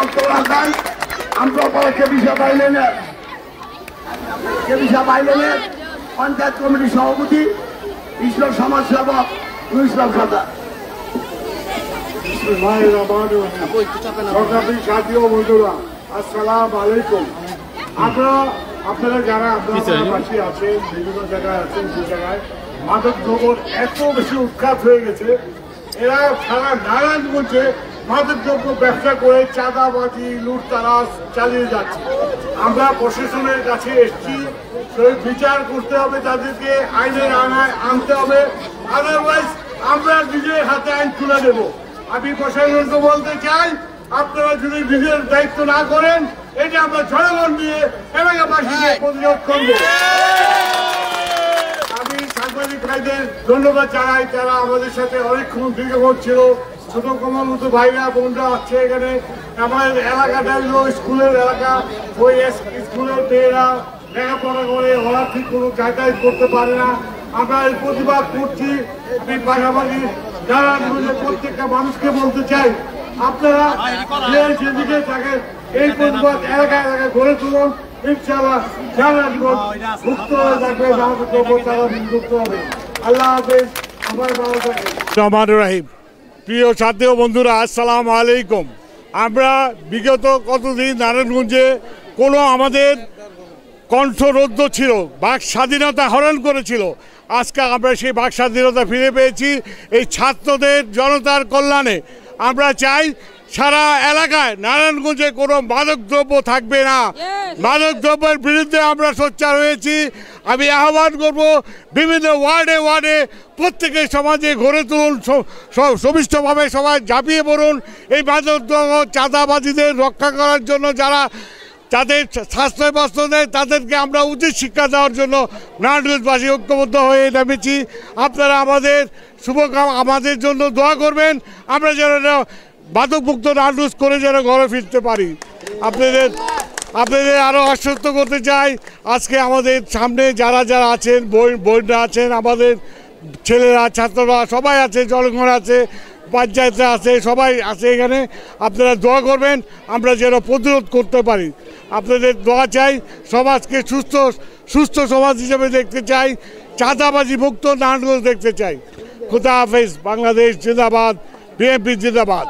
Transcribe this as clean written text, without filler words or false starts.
বক্তব্য রাখেন। আমরা পরে কেবিসা বাইলেনের পঞ্চায়েত কমিটির সভাপতি ইসলাম সমাজসেবক ইসলাম সরকার। সাথীয় বন্ধুরা, আসসালাম আলাইকুম। আপনারা যারা আপনারা পাশে আছেন, বিভিন্ন জায়গায় আছেন, যে জায়গায় মাদক দ্রব্যের এত বেশি উৎখাত হয়ে গেছে, এরা সারা নারায়ণগঞ্জে মাদক দ্রব্য ব্যবসা করে চাঁদাবাজি লুটতারাজ চালিয়ে যাচ্ছে। আমরা প্রশাসনের কাছে এসেছি, বিচার করতে হবে, তাদেরকে আইনের আনায় আনতে হবে, আদারওয়াইজ আমরা নিজের হাতে আইন তুলে দেব। আমি প্রশাসনকে বলতে চাই, আপনারা যদি নিজের দায়িত্ব না করেন, এটা আমরা জনগণ নিয়ে এলাকাবাসীকে প্রতিরোধ করব। আমি সাংবাদিক ভাইদের ধন্যবাদ জানাই, যারা আমাদের সাথে অনেকক্ষণ দীর্ঘক্ষণ ছিল। ছোট কমার মতো ভাইরা বোনরা আছে এখানে। আমাদের এলাকাটা হলো স্কুলের এলাকা, ওই স্কুলের মেয়েরা লেখাপড়া করে ওরা ঠিক কোনো যাতায়াত করতে পারে না। আমরা এর প্রতিবাদ করছি। আমি পাশাপাশি যারা প্রত্যেকটা মানুষকে বলতে চাই, আপনারা যেদিকে থাকেন এই প্রতিবাদ এলাকায় এলাকায় গড়ে তুলুন। ইনশাআল্লাহ সারা জীবন মুক্ত হয়ে থাকবে, তারা মুক্ত হবে। আল্লাহ হাফেজ। আমার ভালো থাকে। রহমান রাহিম। প্রিয় সাথী ও বন্ধুরা, আসসালামু আলাইকুম। আমরা বিগত কতদিন নারায়ণগঞ্জে কোনো আমাদের কণ্ঠরোধ ছিল, বাক স্বাধীনতা হরণ করেছিল। আজকে আমরা সেই বাক স্বাধীনতা ফিরে পেয়েছি এই ছাত্রদের জনতার কল্যাণে। আমরা চাই সারা এলাকায় নারায়ণগঞ্জে কোনো মাদকদ্রব্য থাকবে না। মাদকদ্রব্যের বিরুদ্ধে আমরা সোচ্চার হয়েছি। আমি আহ্বান করব, বিভিন্ন ওয়ার্ডে ওয়ার্ডে প্রত্যেকের সমাজে গড়ে তুলুন, সমিষ্টভাবে সবাই ঝাঁপিয়ে পড়ুন এই মাদকদ্রব্য চাঁদাবাজিদের রক্ষা করার জন্য। যারা তাদের স্বাস্থ্য বস্ত্র দেয় তাদেরকে আমরা উচিত শিক্ষা দেওয়ার জন্য নারায়ণগঞ্জবাসী ঐক্যবদ্ধ হয়ে নেমেছি। আপনারা আমাদের জন্য দোয়া করবেন, আমরা যেন মাদকমুক্ত নারায়ণগঞ্জ করে যেন ঘরে ফিরতে পারি। আপনাদের আরও আশ্বস্ত করতে চাই, আজকে আমাদের সামনে যারা যারা আছেন, বোনরা আছেন, আমাদের ছেলেরা, ছাত্ররা সবাই আছে, জনগণ আছে, পঞ্চায়েতে আছে, সবাই আছে এখানে। আপনারা দোয়া করবেন আমরা যেন প্রতিরোধ করতে পারি। আপনাদের দোয়া চাই, সমাজকে সুস্থ সমাজ হিসেবে দেখতে চাই, চাঁদাবাজি মুক্ত নারায়ণগঞ্জ দেখতে চাই। খুদা হাফেজ। বাংলাদেশ জিন্দাবাদ, বিএনপি জিন্দাবাদ।